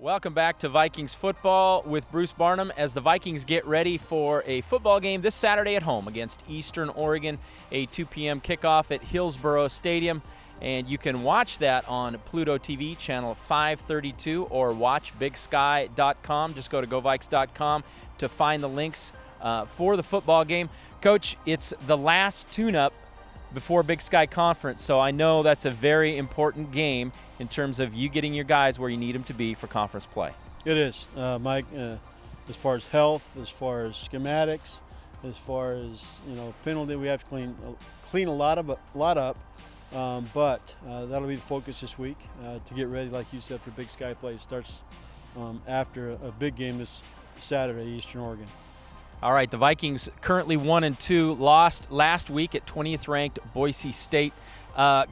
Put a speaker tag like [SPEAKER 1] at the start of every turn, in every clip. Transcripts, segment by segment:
[SPEAKER 1] Welcome back to Vikings football with Bruce Barnum as the Vikings get ready for a football game this Saturday at home against Eastern Oregon, a 2 p.m. kickoff at Hillsboro Stadium. And you can watch that on Pluto TV, channel 532, or watch bigsky.com. Just go to govikes.com to find the links for the football game. Coach, it's the last tune-up before Big Sky Conference, so I know that's a very important game in terms of you getting your guys where you need them to be for conference play.
[SPEAKER 2] It is, Mike. As far as health, as far as schematics, as far as penalty, we have to clean a lot up. But that'll be the focus this week to get ready, like you said, for Big Sky play. It starts after a big game this Saturday, Eastern Oregon.
[SPEAKER 1] All right, the Vikings currently 1-2, lost last week at 20th ranked Boise State.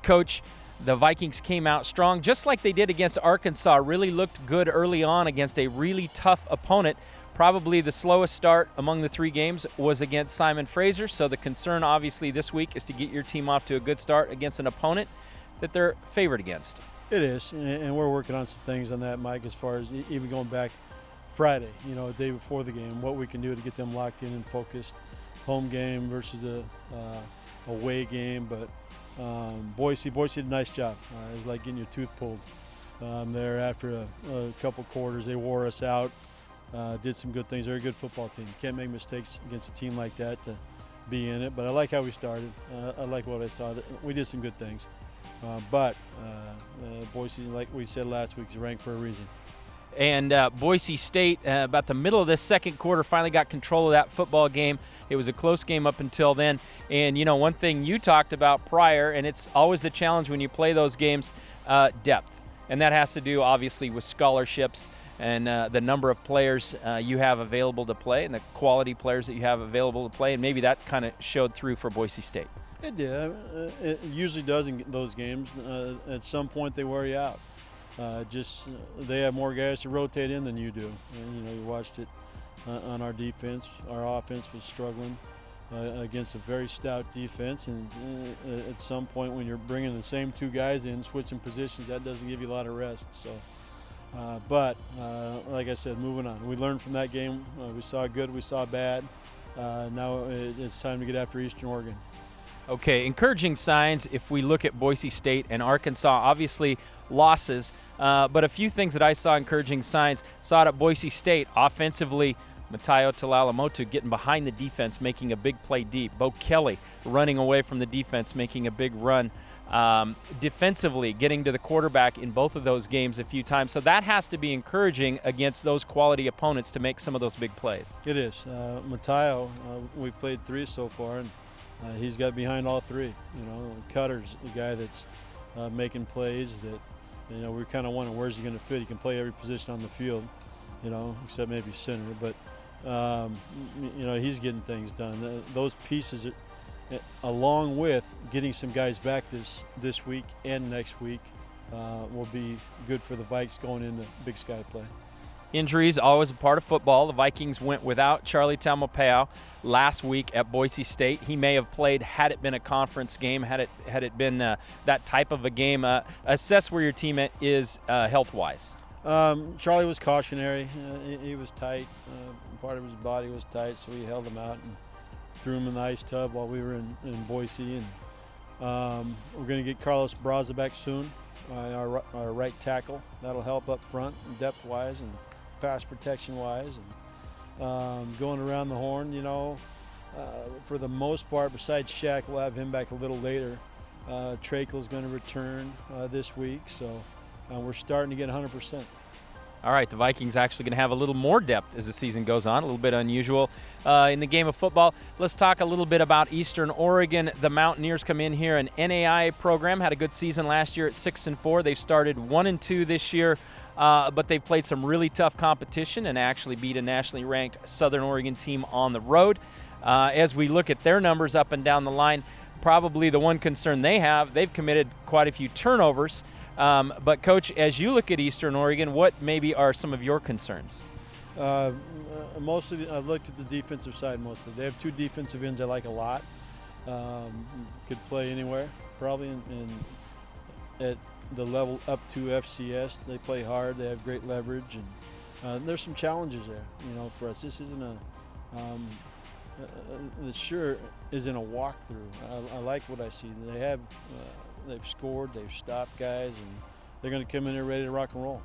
[SPEAKER 1] Coach, the Vikings came out strong, just like they did against Arkansas. Really looked good early on against a really tough opponent. Probably the slowest start among the three games was against Simon Fraser. So the concern, obviously, this week is to get your team off to a good start against an opponent that they're favored against.
[SPEAKER 2] It is, and we're working on some things on that, Mike, as far as even going back Friday, the day before the game, what we can do to get them locked in and focused. Home game versus a away game, but Boise did a nice job. It was like getting your tooth pulled there after a couple quarters. They wore us out, did some good things. They're a good football team. You can't make mistakes against a team like that to be in it, but I like how we started. I like what I saw. We did some good things, but Boise, like we said last week, is ranked for a reason.
[SPEAKER 1] And Boise State, about the middle of this second quarter, finally got control of that football game. It was a close game up until then. And, one thing you talked about prior, and it's always the challenge when you play those games, depth. And that has to do, obviously, with scholarships and the number of players you have available to play and the quality players that you have available to play. And maybe that kind of showed through for Boise State.
[SPEAKER 2] It did. It usually does in those games. At some point, they wear you out. They have more guys to rotate in than you do. And, you watched it on our defense. Our offense was struggling against a very stout defense. And at some point when you're bringing the same two guys in, switching positions, that doesn't give you a lot of rest. So, but like I said, moving on. We learned from that game. We saw good, we saw bad. Now it's time to get after Eastern Oregon.
[SPEAKER 1] Okay, encouraging signs if we look at Boise State and Arkansas. Obviously, losses, but a few things that I saw encouraging signs. Saw it at Boise State. Offensively, Matayo Talalamotu getting behind the defense, making a big play deep. Bo Kelly running away from the defense, making a big run. Defensively, getting to the quarterback in both of those games a few times. So that has to be encouraging against those quality opponents to make some of those big plays.
[SPEAKER 2] It is. Matayo, we've played three so far, and he's got behind all three. Cutter's the guy that's making plays that, we're kind of wondering where's he going to fit. He can play every position on the field, except maybe center. But, he's getting things done. Those pieces, along with getting some guys back this week and next week, will be good for the Vikes going into Big Sky play.
[SPEAKER 1] Injuries, always a part of football. The Vikings went without Charlie Taumapau last week at Boise State. He may have played had it been a conference game, had it been that type of a game. Assess where your team is health-wise.
[SPEAKER 2] Charlie was cautionary. He was tight. Part of his body was tight, so we held him out and threw him in the ice tub while we were in Boise. And we're going to get Carlos Braza back soon, our right tackle. That'll help up front, depth-wise and pass protection-wise, and going around the horn, for the most part, besides Shaq, we'll have him back a little later. Trakel's going to return this week, so we're starting to get 100%.
[SPEAKER 1] All right, the Vikings actually going to have a little more depth as the season goes on, a little bit unusual in the game of football. Let's talk a little bit about Eastern Oregon. The Mountaineers come in here, an NAIA program, had a good season last year at 6-4. They've started 1-2 this year, but they've played some really tough competition and actually beat a nationally ranked Southern Oregon team on the road. As we look at their numbers up and down the line, probably the one concern they've committed quite a few turnovers. But, Coach, as you look at Eastern Oregon, what maybe are some of your concerns?
[SPEAKER 2] Mostly, I've looked at the defensive side mostly. They have two defensive ends I like a lot. Could play anywhere, probably at the level up to FCS. They play hard. They have great leverage, and there's some challenges there. For us, this isn't this sure isn't a walkthrough. I like what I see. They've scored. They've stopped guys, and they're going to come in there ready to rock and roll.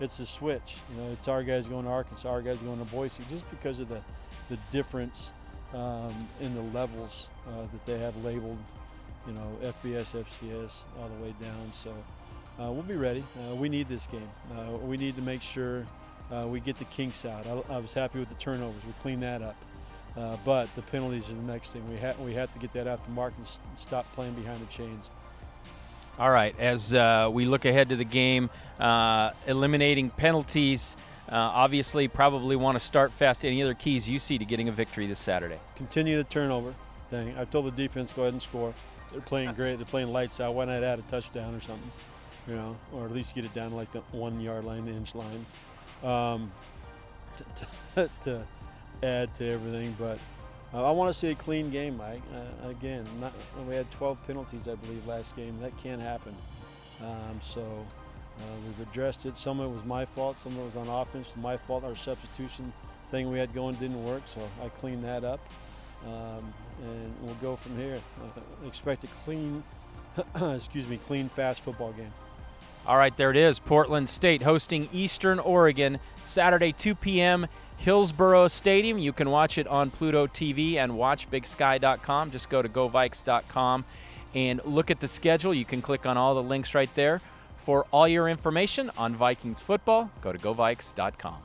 [SPEAKER 2] It's a switch. It's our guys going to Arkansas, our guys going to Boise, just because of the difference in the levels that they have labeled. FBS, FCS, all the way down. So we'll be ready. We need this game. We need to make sure we get the kinks out. I was happy with the turnovers. We cleaned that up. But the penalties are the next thing. We have to get that off the mark and stop playing behind the chains.
[SPEAKER 1] All right, as we look ahead to the game, eliminating penalties, obviously probably want to start fast. Any other keys you see to getting a victory this Saturday?
[SPEAKER 2] Continue the turnover thing. I told the defense, go ahead and score. They're playing great. They're playing lights out. Why not add a touchdown or something? Or at least get it down like the 1 yard line, the inch line, to add to everything. But I want to see a clean game, Mike. Again, we had 12 penalties, I believe, last game. That can't happen. We've addressed it. Some of it was my fault. Some of it was on offense. My fault. Our substitution thing we had going didn't work, so I cleaned that up. And we'll go from here. Expect a clean, clean, fast football game.
[SPEAKER 1] All right, there it is. Portland State hosting Eastern Oregon, Saturday, 2 p.m., Hillsboro Stadium. You can watch it on Pluto TV and watchbigsky.com. Just go to govikes.com and look at the schedule. You can click on all the links right there. For all your information on Vikings football, go to govikes.com.